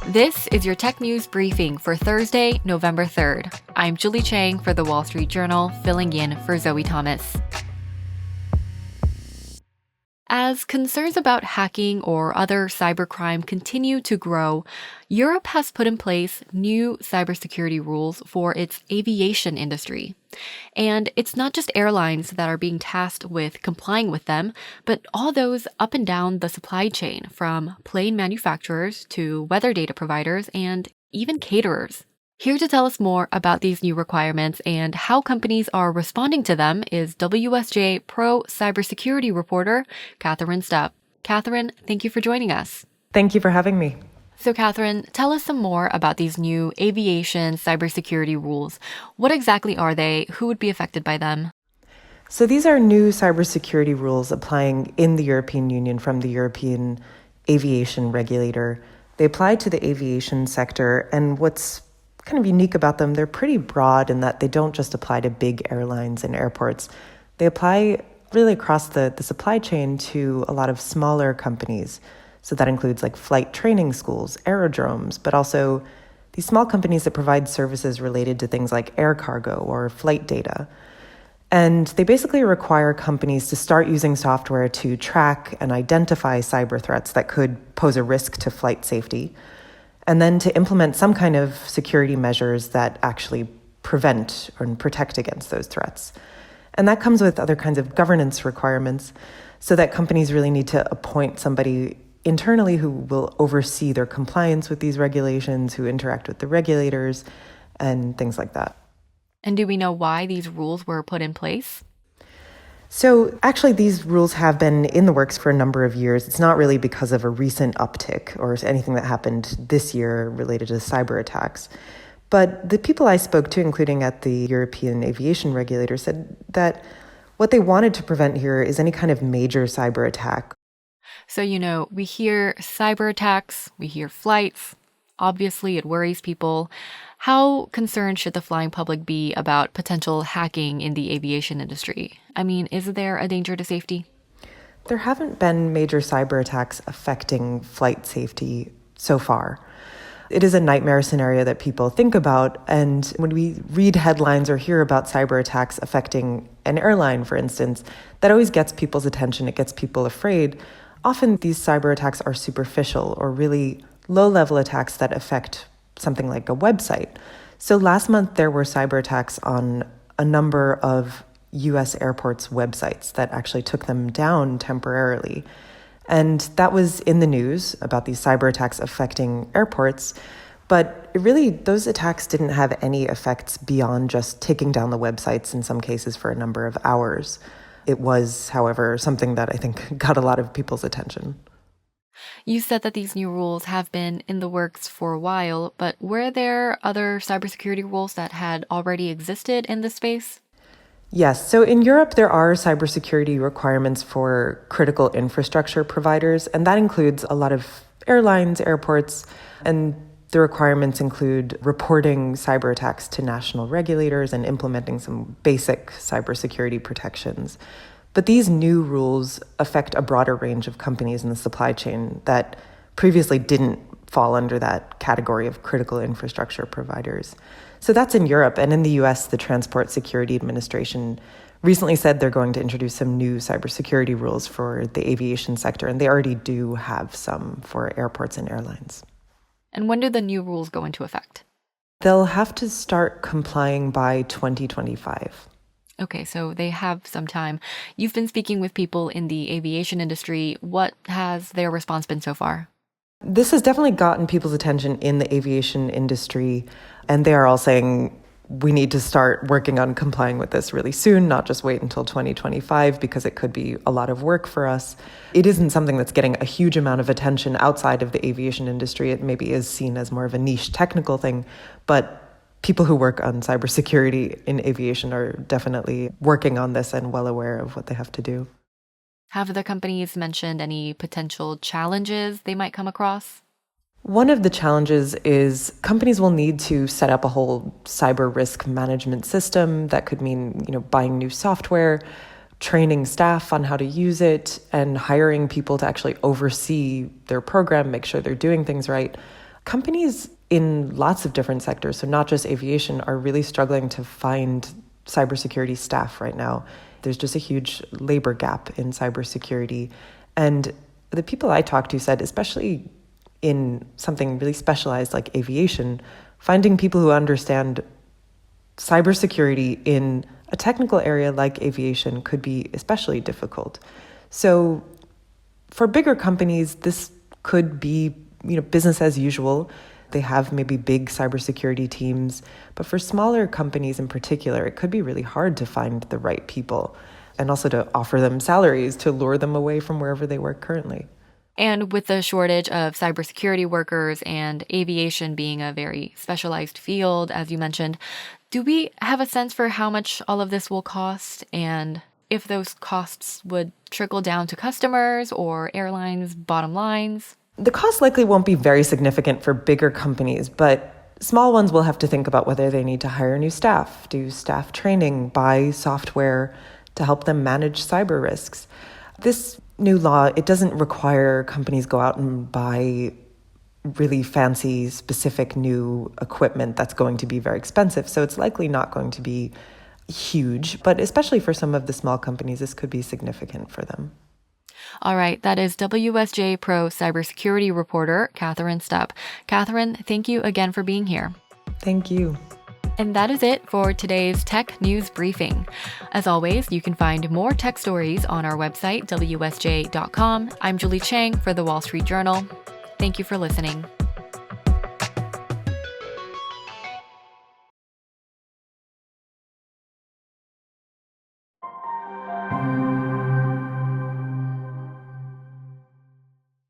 This is your tech news briefing for Thursday, November 3rd. I'm Julie Chang for the Wall Street Journal, filling in for Zoe Thomas. As concerns about hacking or other cybercrime continue to grow, Europe has put in place new cybersecurity rules for its aviation industry. And it's not just airlines that are being tasked with complying with them, but all those up and down the supply chain, from plane manufacturers to weather data providers and even caterers. Here to tell us more about these new requirements and how companies are responding to them is WSJ Pro Cybersecurity reporter Catherine Stupp. Catherine, thank you for joining us. Thank you for having me. So Catherine, tell us some more about these new aviation cybersecurity rules. What exactly are they? Who would be affected by them? So these are new cybersecurity rules applying in the European Union from the European Aviation Regulator. They apply to the aviation sector, and what's kind of unique about them, they're pretty broad in that they don't just apply to big airlines and airports. They apply really across the supply chain to a lot of smaller companies. So that includes like flight training schools, aerodromes, but also these small companies that provide services related to things like air cargo or flight data. And they basically require companies to start using software to track and identify cyber threats that could pose a risk to flight safety, and then to implement some kind of security measures that actually prevent or protect against those threats. And that comes with other kinds of governance requirements, so that companies really need to appoint somebody internally who will oversee their compliance with these regulations, who interact with the regulators, and things like that. And do we know why these rules were put in place? So actually, these rules have been in the works for a number of years. It's not really because of a recent uptick or anything that happened this year related to cyber attacks. But the people I spoke to, including at the European Aviation Regulator, said that what they wanted to prevent here is any kind of major cyber attack. So, we hear cyber attacks, we hear flights. Obviously, it worries people. How concerned should the flying public be about potential hacking in the aviation industry? I mean, is there a danger to safety? There haven't been major cyber attacks affecting flight safety so far. It is a nightmare scenario that people think about, and when we read headlines or hear about cyber attacks affecting an airline, for instance, that always gets people's attention. It gets people afraid. Often these cyber attacks are superficial or really low-level attacks that affect something like a website. So last month, there were cyber attacks on a number of U.S. airports' websites that actually took them down temporarily. And that was in the news about these cyber attacks affecting airports. But those attacks didn't have any effects beyond just taking down the websites in some cases for a number of hours. It was, however, something that I think got a lot of people's attention. You said that these new rules have been in the works for a while, but were there other cybersecurity rules that had already existed in this space? Yes. So in Europe, there are cybersecurity requirements for critical infrastructure providers, and that includes a lot of airlines, airports, and the requirements include reporting cyber attacks to national regulators and implementing some basic cybersecurity protections. But these new rules affect a broader range of companies in the supply chain that previously didn't fall under that category of critical infrastructure providers. So that's in Europe. And in the US, the Transport Security Administration recently said they're going to introduce some new cybersecurity rules for the aviation sector, and they already do have some for airports and airlines. And when do the new rules go into effect? They'll have to start complying by 2025. Okay, so they have some time. You've been speaking with people in the aviation industry. What has their response been so far? This has definitely gotten people's attention in the aviation industry, and they are all saying we need to start working on complying with this really soon, not just wait until 2025, because it could be a lot of work for us. It isn't something that's getting a huge amount of attention outside of the aviation industry. It maybe is seen as more of a niche technical thing, but people who work on cybersecurity in aviation are definitely working on this and well aware of what they have to do. Have the companies mentioned any potential challenges they might come across? One of the challenges is companies will need to set up a whole cyber risk management system. That could mean, buying new software, training staff on how to use it, and hiring people to actually oversee their program, make sure they're doing things right. companies in lots of different sectors, so not just aviation, are really struggling to find cybersecurity staff right now. There's just a huge labor gap in cybersecurity. And the people I talked to said, especially in something really specialized like aviation, finding people who understand cybersecurity in a technical area like aviation could be especially difficult. So for bigger companies, this could be, business as usual. They have maybe big cybersecurity teams. But for smaller companies in particular, it could be really hard to find the right people and also to offer them salaries to lure them away from wherever they work currently. And with the shortage of cybersecurity workers and aviation being a very specialized field, as you mentioned, do we have a sense for how much all of this will cost and if those costs would trickle down to customers or airlines' bottom lines? The cost likely won't be very significant for bigger companies, but small ones will have to think about whether they need to hire new staff, do staff training, buy software to help them manage cyber risks. This new law, it doesn't require companies go out and buy really fancy, specific new equipment that's going to be very expensive. So it's likely not going to be huge, but especially for some of the small companies, this could be significant for them. All right, that is WSJ Pro Cybersecurity reporter Catherine Stupp. Catherine, thank you again for being here. Thank you. And that is it for today's Tech News Briefing. As always, you can find more tech stories on our website, WSJ.com. I'm Julie Chang for The Wall Street Journal. Thank you for listening.